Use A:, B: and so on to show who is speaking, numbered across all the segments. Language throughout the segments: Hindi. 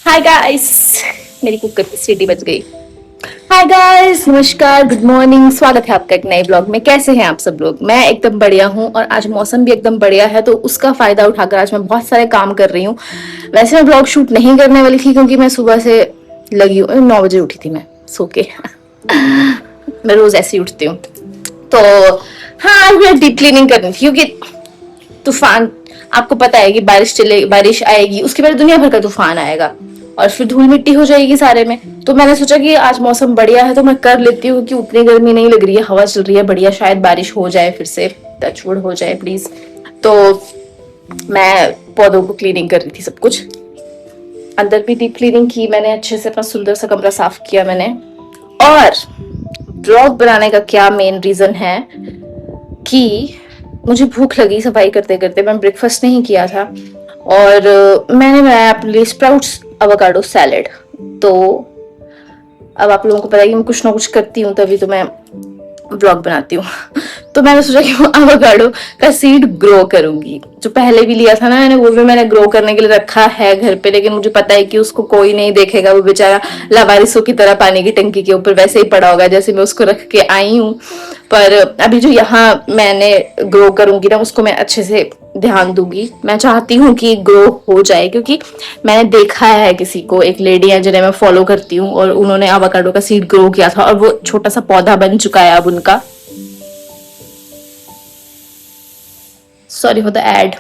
A: हाय गाइस, मेरी कुकर की सीटी बज गई। हाय गाइस, नमस्कार, गुड मॉर्निंग, स्वागत है आपका एक नए ब्लॉग में। कैसे हैं आप सब लोग? मैं एकदम बढ़िया हूँ और आज मौसम भी एकदम बढ़िया है, तो उसका फायदा उठाकर आज मैं बहुत सारे काम कर रही हूँ। वैसे मैं ब्लॉग शूट नहीं करने वाली थी क्योंकि मैं सुबह से लगी हूँ, 9 बजे उठी थी मैं सो के। मैं रोज ऐसे ही उठती हूँ। तो हाँ, आज मैं डीप क्लीनिंग करनी थी क्योंकि तूफान, आपको पता है कि बारिश आएगी, उसके बाद दुनिया भर का तूफान आएगा और फिर धूल मिट्टी हो जाएगी सारे में। तो मैंने सोचा कि आज मौसम बढ़िया है तो मैं कर लेती हूँ कि उतनी गर्मी नहीं लग रही है, हवा चल रही है बढ़िया, शायद बारिश हो जाए, फिर से टचवुड हो जाए प्लीज। तो मैं पौधों को क्लीनिंग कर रही थी, सब कुछ अंदर भी डीप क्लीनिंग की मैंने, अच्छे से अपना सुंदर सा कमरा साफ किया मैंने। और ब्लॉग बनाने का क्या मेन रीजन है कि मुझे भूख लगी सफाई करते करते, मैं ब्रेकफास्ट नहीं किया था और मैंने बनाया अपने लिए स्प्राउट्स एवोकाडो सैलेड। तो अब आप लोगों को पता है कि मैं कुछ ना कुछ करती हूँ तभी तो मैं ब्लॉग बनाती हूँ। तो मैंने सोचा कि वो एवोकाडो का सीड ग्रो करूंगी। जो पहले भी लिया था ना मैंने, वो भी मैंने ग्रो करने के लिए रखा है घर पे, लेकिन मुझे पता है कि उसको कोई नहीं देखेगा, वो बेचारा लावारिसों की तरह पानी की टंकी के ऊपर वैसे ही पड़ा होगा जैसे मैं उसको रख के आई हूँ। पर अभी जो यहाँ मैंने ग्रो करूंगी ना, उसको मैं अच्छे से ध्यान दूंगी। मैं चाहती हूँ कि ग्रो हो जाए क्योंकि मैंने देखा है किसी को, एक लेडी है जिन्हें मैं फॉलो करती हूँ और उन्होंने एवोकाडो का सीड ग्रो किया था और वो छोटा सा पौधा बन चुका है अब उनका। सॉरी फॉर द एड,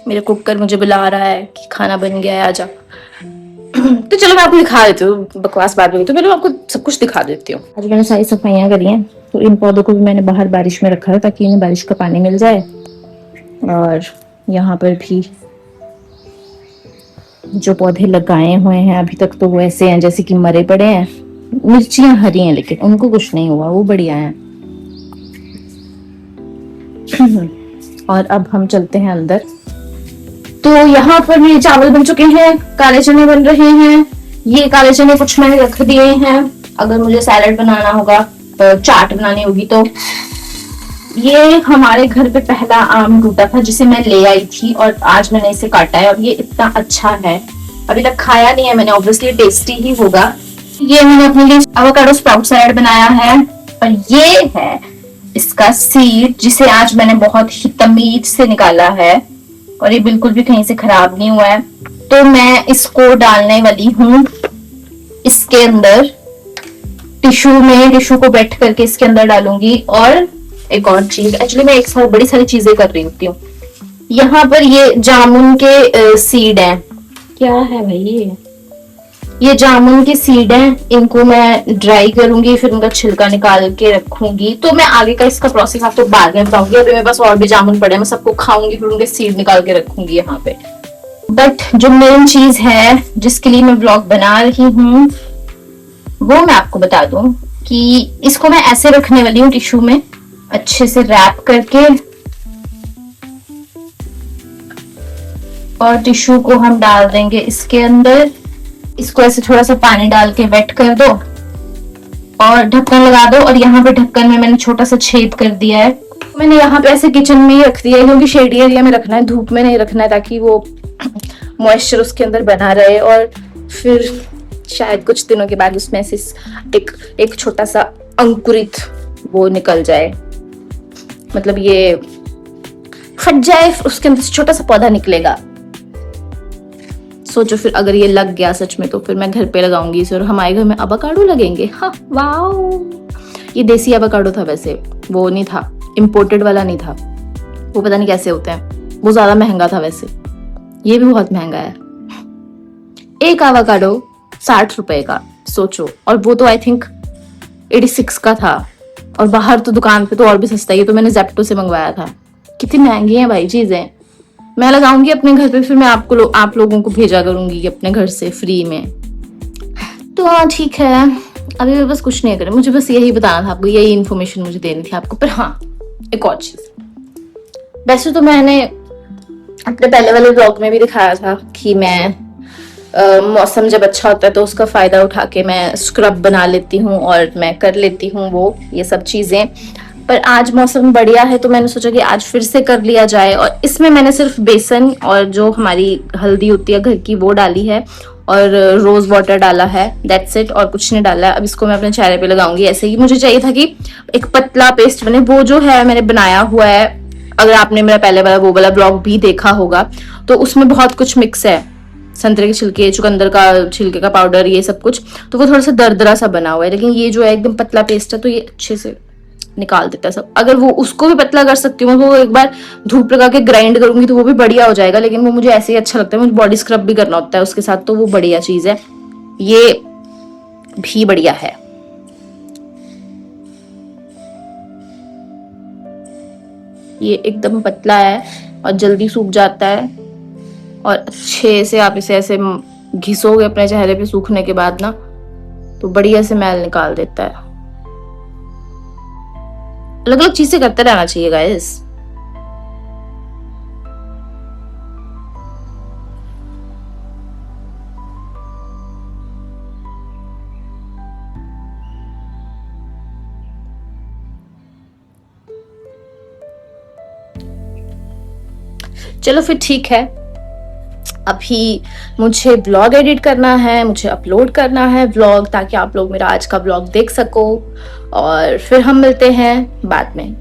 A: मेरे कुकर मुझे बुला रहा है कि खाना बन गया है, आजा। तो चलो मैं आपको दिखा देती हूँ, बकवास बात होगी तो मैं आपको सब कुछ दिखा देती हूँ। आज मैंने सारी सफाइयाँ करी हैं, तो इन पौधों को भी मैंने बाहर बारिश में रखा है ताकि इन्हें बारिश का पानी मिल जाए। और यहाँ पर भी जो पौधे लगाए हुए हैं अभी तक तो वो ऐसे हैं जैसे कि मरे पड़े हैं। मिर्चियां हरी हैं लेकिन उनको कुछ नहीं हुआ, वो बढ़िया हैं। और अब हम चलते हैं अंदर। तो यहाँ पर मेरे चावल बन चुके हैं, काले चने बन रहे हैं। ये काले चने कुछ मैंने रख दिए हैं, अगर मुझे सैलेड बनाना होगा तो चाट बनानी होगी तो। ये हमारे घर पे पहला आम टूटा था जिसे मैं ले आई थी और आज मैंने इसे काटा है और ये इतना अच्छा है। अभी तक खाया नहीं है मैंने, ऑब्वियसली टेस्टी ही होगा। ये मैंने अपने लिए एवोकाडो स्प्राउट सैलेड बनाया है और ये है इसका सीड जिसे आज मैंने बहुत ही तमीज से निकाला है और ये बिल्कुल भी कहीं से खराब नहीं हुआ है। तो मैं इसको डालने वाली हूँ इसके अंदर, टिश्यू को बेट करके इसके अंदर डालूंगी। और एक और चीज, एक्चुअली मैं एक साथ बड़ी सारी चीजें कर रही होती हूँ। यहाँ पर ये जामुन के सीड हैं। क्या है भाई ये जामुन के सीड हैं, इनको मैं ड्राई करूंगी, फिर उनका छिलका निकाल के रखूंगी। तो मैं आगे का इसका प्रोसेस आपको बाद में बताऊंगी। अभी मेरे पास और भी जामुन पड़े हैं, मैं सबको खाऊंगी फिर उनके सीड निकाल के रखूंगी यहाँ पे। बट जो मेन चीज है जिसके लिए मैं ब्लॉग बना रही हूँ वो मैं आपको बता दूं कि इसको मैं ऐसे रखने वाली हूँ टिश्यू में अच्छे से रैप करके, और टिश्यू को हम डाल देंगे इसके अंदर। इसको ऐसे थोड़ा सा पानी डाल के वेट कर दो और ढक्कन लगा दो। और यहाँ पे ढक्कन में मैंने छोटा सा छेद कर दिया है। मैंने यहाँ पे ऐसे किचन में ही रख दिया है क्योंकि शेडी एरिया में रखना है, धूप में नहीं रखना है, ताकि वो मॉइस्चर उसके अंदर बना रहे और फिर शायद कुछ दिनों के बाद उसमें से एक छोटा सा अंकुरित वो निकल जाए, मतलब ये फट जाए, उसके अंदर से छोटा सा पौधा निकलेगा। सोचो फिर अगर ये लग गया सच में तो फिर मैं घर पे लगाऊंगी इसे और हमारे घर में एवोकाडो लगेंगे। हाँ वाओ, ये देसी एवोकाडो था वैसे, वो नहीं था, इंपोर्टेड वाला नहीं था, वो पता नहीं कैसे होते हैं, वो ज्यादा महंगा था वैसे। ये भी बहुत महंगा है, एक एवोकाडो 60 रुपए का, सोचो। और वो तो आई थिंक 86 का था और बाहर तो दुकान पे तो और भी सस्ता ही है, तो मैंने जेप्टो से मंगवाया था। कितनी महंगी है भाई चीजें। मैं लगाऊंगी अपने घर पे, फिर मैं आप लोगों को भेजा करूंगी अपने घर से फ्री में। तो हाँ ठीक है, अभी मैं बस कुछ नहीं करें, मुझे बस यही बताना था आपको, यही इन्फॉर्मेशन मुझे देनी थी आपको। पर हाँ एक और चीज, वैसे तो मैंने अपने पहले वाले ब्लॉग में भी दिखाया था कि मैं मौसम जब अच्छा होता है तो उसका फायदा उठा के मैं स्क्रब बना लेती हूँ और मैं कर लेती हूँ वो ये सब चीजें। पर आज मौसम बढ़िया है तो मैंने सोचा कि आज फिर से कर लिया जाए। और इसमें मैंने सिर्फ बेसन और जो हमारी हल्दी होती है घर की वो डाली है और रोज वाटर डाला है, दैट्स इट, और कुछ नहीं डाला है। अब इसको मैं अपने चेहरे पे लगाऊंगी ऐसे ही। मुझे चाहिए था कि एक पतला पेस्ट बने, वो जो है मैंने बनाया हुआ है। अगर आपने मेरा पहले वाला वो वाला ब्लॉग भी देखा होगा तो उसमें बहुत कुछ मिक्स है, संतरे के छिलके, चुकंदर का छिलके का पाउडर, ये सब कुछ, तो वो थोड़ा सा दरदरा सा बना हुआ है। लेकिन ये जो है एकदम पतला पेस्ट है, तो ये अच्छे से निकाल देता है सब। अगर वो उसको भी पतला कर सकती हूँ, वो एक बार धूप लगा के ग्राइंड करूंगी तो वो भी बढ़िया हो जाएगा। लेकिन वो मुझे ऐसे ही अच्छा लगता है, मुझे बॉडी स्क्रब भी करना होता है उसके साथ, तो वो बढ़िया चीज है, ये भी बढ़िया है। ये एकदम पतला है और जल्दी सूख जाता है, और अच्छे से आप इसे ऐसे घिसोगे अपने चेहरे पे सूखने के बाद ना, तो बढ़िया से मैल निकाल देता है। अलग अलग चीजें करते रहना चाहिए गाइस। चलो फिर ठीक है, अभी मुझे व्लॉग एडिट करना है, मुझे अपलोड करना है व्लॉग, ताकि आप लोग मेरा आज का व्लॉग देख सको, और फिर हम मिलते हैं बाद में।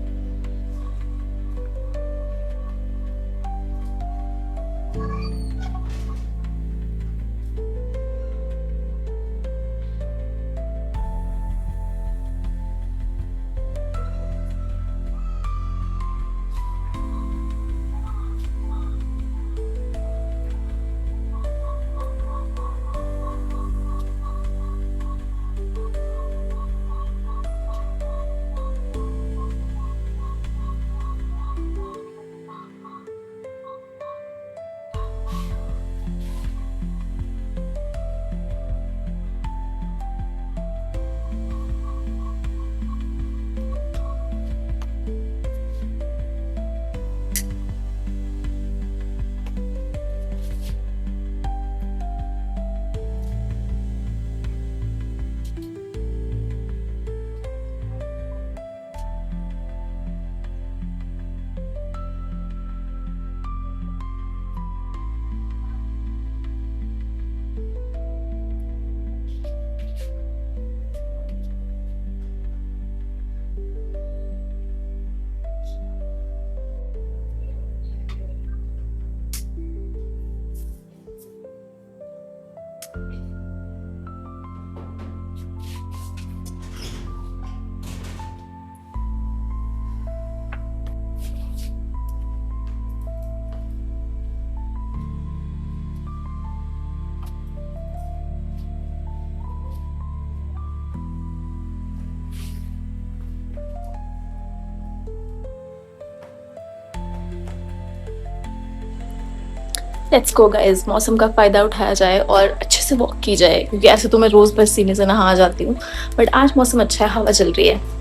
A: लेट्स गो गाइस, मौसम का फायदा उठाया जाए और अच्छे से वॉक की जाए, क्योंकि ऐसे तो मैं रोज पसीने से नहा जाती हूँ, बट आज मौसम अच्छा है, हवा चल रही है।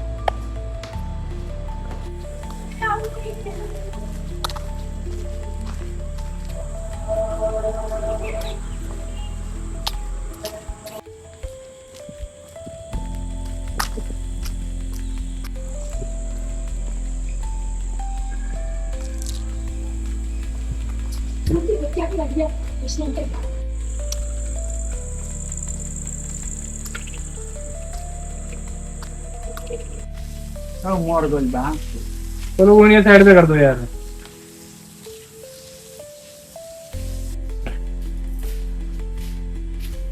B: मोर गोल बा चलो वो नहीं साइड पे कर दो यार।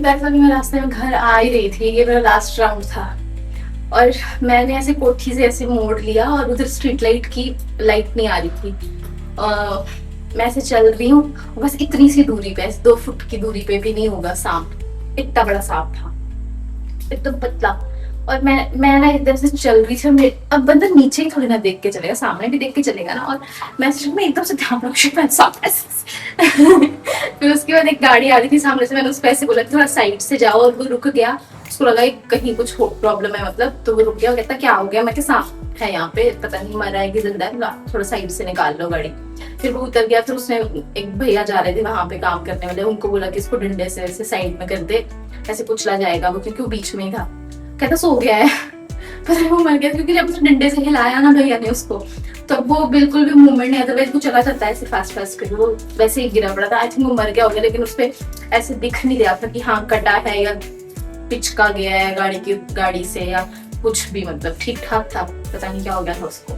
A: वैसे भी मैं रास्ते में घर आ ही रही थी, ये मेरा लास्ट राउंड था, और मैंने ऐसे कोठी से ऐसे मोड़ लिया और उधर स्ट्रीट लाइट की लाइट नहीं आ रही थी। मैं ऐसे चल रही हूँ, बस इतनी सी दूरी पे, 2 फुट की दूरी पे भी नहीं होगा सांप, इतना बड़ा सांप था, एकदम पतला। और मैं ना एकदम से चल रही थी, अब बंदा नीचे ही थोड़ी ना देख के चलेगा, सामने भी देख के चलेगा ना, और मैं एकदम से ध्यान रखी सांप ऐसे फिर उसके बाद एक गाड़ी आ रही थी सामने से, मैंने उसको ऐसे बोला थोड़ा साइड से जाओ, और वो रुक गया, उसको लगा कहीं कुछ प्रॉब्लम है मतलब, तो वो रुक गया, वो कहता क्या हो गया, मैं सांप है यहाँ पे, पता नहीं मरा है कि जिंदा है, थोड़ा साइड से निकाल लो गाड़ी। फिर वो उतर गया, फिर उसने, एक भैया जा रहे थे वहां पे काम करने वाले, उनको बोला कि इसको डंडे से ऐसे साइड में कर दे, ऐसे कुचला जाएगा वो, क्योंकि वो बीच में ही था। कहता सो गया है, पर वो मर गया, क्योंकि जब उसने डंडे से हिलाया ना भैया ने उसको, तो वो बिल्कुल भी मूवमेंट नहीं आता, वैसे वो चला जाता है ऐसे फास्ट फास्ट करके, वो वैसे ही गिरा पड़ा था। आई थिंक वो मर गया हो गया, लेकिन उसपे ऐसे दिख नहीं रहा था कि हाँ कटा है या पिचका गया है गाड़ी से या कुछ भी, मतलब ठीक ठाक था, पता नहीं क्या हो गया था उसको।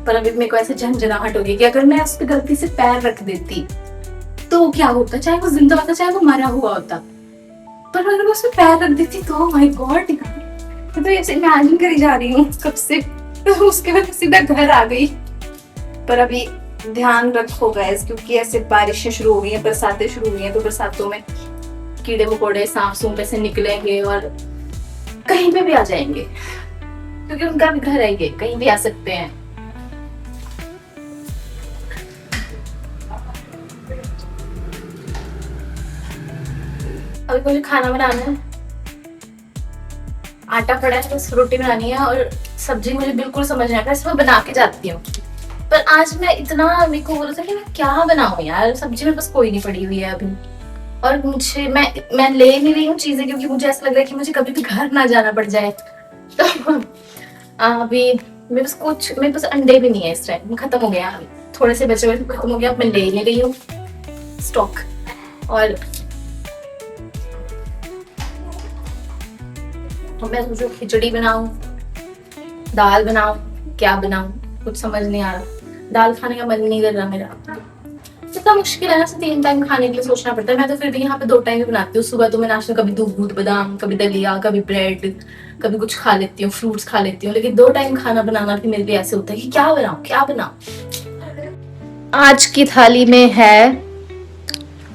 A: पर अभी मेरे को ऐसे झंझनाहट हो गई कि अगर मैं उस पर गलती से पैर रख देती तो क्या होता, चाहे वो जिंदा होता चाहे वो मरा हुआ होता, पर अगर मैं उस पर पैर रख देती तो माय गॉड, मैं तो ऐसे इमेजिन करी जा रही हूँ कब से, तो उसके बाद सीधा घर आ गई। पर अभी ध्यान रखो गाइस, क्योंकि ऐसे बारिशें शुरू हो गई हैं, बरसातें शुरू हुई हैं, तो बरसातों में कीड़े मकोड़े सांप सूप ऐसे निकलेंगे और कहीं पे भी आ जाएंगे, क्योंकि उनका भी घर है ये, कहीं भी आ सकते हैं। अभी मुझे खाना बनाना है, आटा पड़ा है, बस रोटी बनानी है और सब्जी मुझे बिल्कुल समझ नहीं आता, मैं बना के जाती हूँ। पर आज मैं इतना, मेरे को बोला था कि मैं क्या बनाऊं यार, सब्जी में बस कोई नहीं पड़ी हुई है अभी, और मुझे मैं ले नहीं रही हूँ चीजें, क्योंकि मुझे ऐसा लग रहा है कि मुझे कभी भी घर ना जाना पड़ जाए। तो अभी मेरे पास अंडे भी नहीं है इस टाइम, खत्म हो गया, अभी थोड़े से बचे हुए खत्म हो गया, अब मैं ले नहीं रही हूँ स्टॉक। और तो मैं सोचू खिचड़ी बनाऊं, दाल बनाऊं, क्या बनाऊं, कुछ समझ नहीं आ रहा। दाल खाने का मन नहीं कर रहा मेरा, इतना मुश्किल है ना, 3 टाइम खाने के लिए सोचना पड़ता है। मैं तो फिर भी यहाँ पे 2 टाइम ही बनाती हूँ, सुबह तो मैं नाश्ता कभी दूध बादाम, कभी दलिया, कभी ब्रेड, कभी कुछ खा लेती हूँ, फ्रूट्स खा लेती हूँ, लेकिन 2 टाइम खाना बनाना भी मेरे लिए ऐसे होता है कि क्या बनाऊं। आज की थाली में है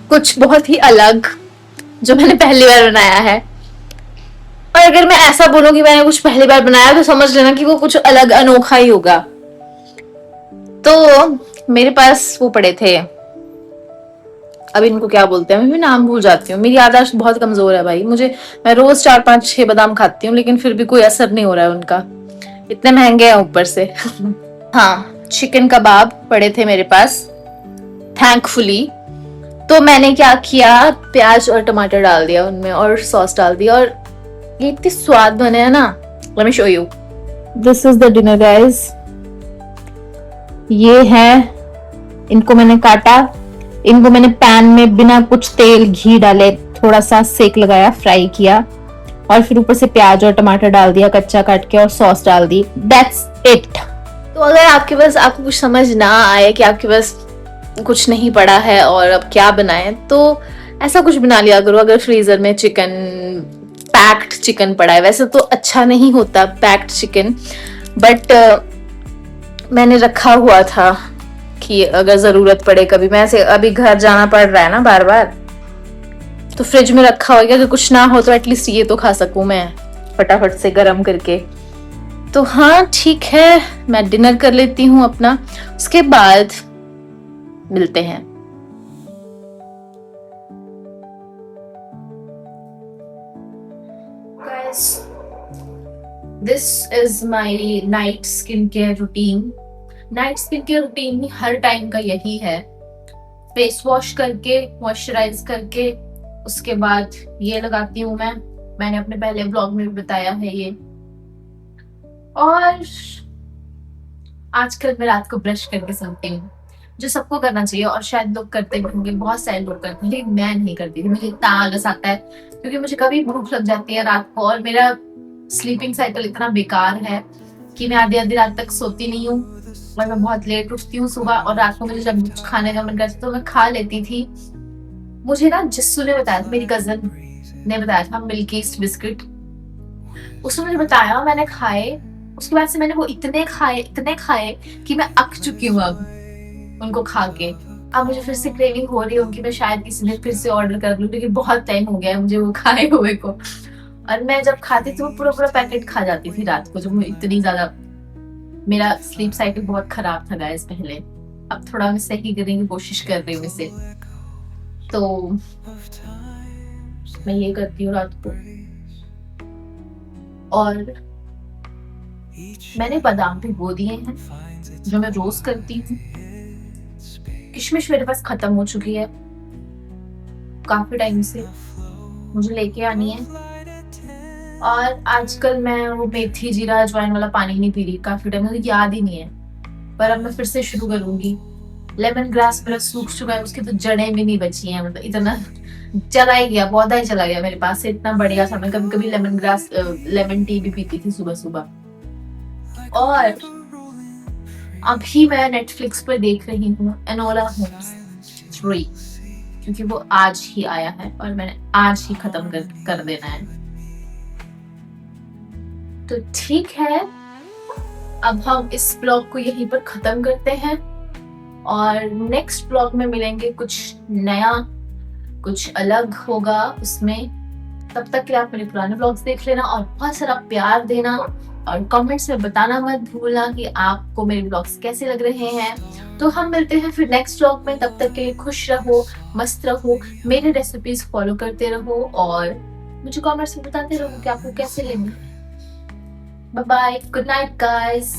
A: कुछ बहुत ही अलग, जो मैंने पहली बार बनाया है, और अगर मैं ऐसा बोलूं कि मैंने कुछ पहली बार बनाया तो समझ लेना कि वो कुछ अलग अनोखा ही होगा। तो मेरे पास वो पड़े थे, अब इनको क्या बोलते हैं, मैं भी नाम भूल जाती हूँ, मेरी याददाश्त बहुत कमजोर है भाई, मैं रोज 4 5 6 बादाम खाती हूँ, लेकिन फिर भी कोई असर नहीं हो रहा है उनका, इतने महंगे हैं ऊपर से। हाँ, चिकन कबाब पड़े थे मेरे पास थैंकफुली, तो मैंने क्या किया, प्याज और टमाटर डाल दिया उनमें और सॉस डाल दिया, और ये इतने स्वाद बने हैं ना। Let me show you, this is the dinner guys, ये है, इनको मैंने काटा, इनको मैंने पैन में बिना कुछ तेल घी डाले थोड़ा सा सेक लगाया, फ्राई किया, और फिर ऊपर से प्याज और टमाटर डाल दिया कच्चा काट के और सॉस डाल दी, दैट्स इट। तो अगर आपको कुछ समझ ना आए कि आपके पास कुछ नहीं पड़ा है और अब क्या बनाएं, तो ऐसा कुछ बना लिया करो। अगर फ्रीजर में पैक्ड चिकन पड़ा है, वैसे तो अच्छा नहीं होता पैक्ड चिकन, बट मैंने रखा हुआ था कि अगर जरूरत पड़े कभी, मैं ऐसे अभी घर जाना पड़ रहा है ना बार बार, तो फ्रिज में रखा होगा, अगर कुछ ना हो तो एटलीस्ट ये तो खा सकूं मैं फटाफट से गर्म करके। तो हाँ ठीक है, मैं डिनर कर लेती हूँ अपना, उसके बाद मिलते हैं। Guys, this is my night skincare routine. Night skin care routine में हर टाइम का यही है, फेस वॉश करके मॉइस्चराइज करके उसके बाद ये लगाती हूँ मैंने अपने पहले ब्लॉग में भी बताया है ये, और आजकल मैं रात को ब्रश करके सोती हूँ, जो सबको करना चाहिए और शायद लोग करते भी होंगे, बहुत सारे लोग करते हैं, लेकिन मैं नहीं करती थी। मुझे इतना आलस आता है क्योंकि मुझे कभी भूख लग जाती है रात को, और मेरा स्लीपिंग साइकिल इतना बेकार है कि मैं आधी आधी रात तक सोती नहीं हूँ, और मैं बहुत लेट उठती हूँ सुबह, और रात को मुझे जब कुछ खाने का मन करता तो मैं खा लेती थी। मुझे ना जिस्सू ने बताया था, मेरी कजन ने बताया था, मिल्कीस्ट बिस्किट, उसने मुझे बताया, मैंने खाए, उसके बाद से मैंने वो इतने खाए कि मैं अक चुकी हूँ अब उनको खा के। अब मुझे फिर से क्रेविंग हो रही होगी, मैं शायद किसी दिन फिर से ऑर्डर कर लूं, लेकिन बहुत टाइम हो गया है मुझे वो खाए हुए को, और मैं जब खाती थी वो पूरा पैकेट खा जाती थी रात को, जब इतनी ज्यादा, मेरा स्लीप साइकिल बहुत खराब था गाइस पहले, अब थोड़ा मैं सही करने की कोशिश कर रही हूँ इसे। तो मैं ये करती हूँ रात को, और मैंने बादाम भिगो दिए हैं जो मैं रोज करती हूँ। किशमिश मेरे पास खत्म हो चुकी है काफी टाइम से, मुझे लेके आनी है। और आजकल मैं वो मेथी जीरा अजवाइन वाला पानी नहीं पी रही काफी टाइम, मुझे याद ही नहीं है,
C: पर अब मैं फिर से शुरू करूंगी। लेमन ग्रास मेरा सूख चुका है, उसकी तो जड़ें भी नहीं बची हैं, मतलब इतना चला ही गया, पौधा ही चला गया मेरे पास से, इतना बढ़िया था। मैं कभी कभी लेमन ग्रास लेमन टी भी पीती थी सुबह सुबह। और अभी मैं नेटफ्लिक्स पर देख रही हूँ एनोला होम्स 3, क्योंकि वो आज ही आया है और मैंने आज ही खत्म कर देना है। तो ठीक है, अब हम इस ब्लॉग को यहीं पर खत्म करते हैं और नेक्स्ट ब्लॉग में मिलेंगे। कुछ नया, कुछ अलग होगा उसमें। तब तक के लिए आप मेरे पुराने ब्लॉग्स देख लेना और बहुत सारा प्यार देना, और कमेंट्स में बताना मत भूलना कि आपको मेरे ब्लॉग्स कैसे लग रहे हैं। तो हम मिलते हैं फिर नेक्स्ट ब्लॉग में। तब तक के लिए खुश रहो, मस्त रहो, मेरे रेसिपीज फॉलो करते रहो और मुझे कमेंट्स में बताते रहो कि आपको कैसे लगे। Bye bye, good night guys.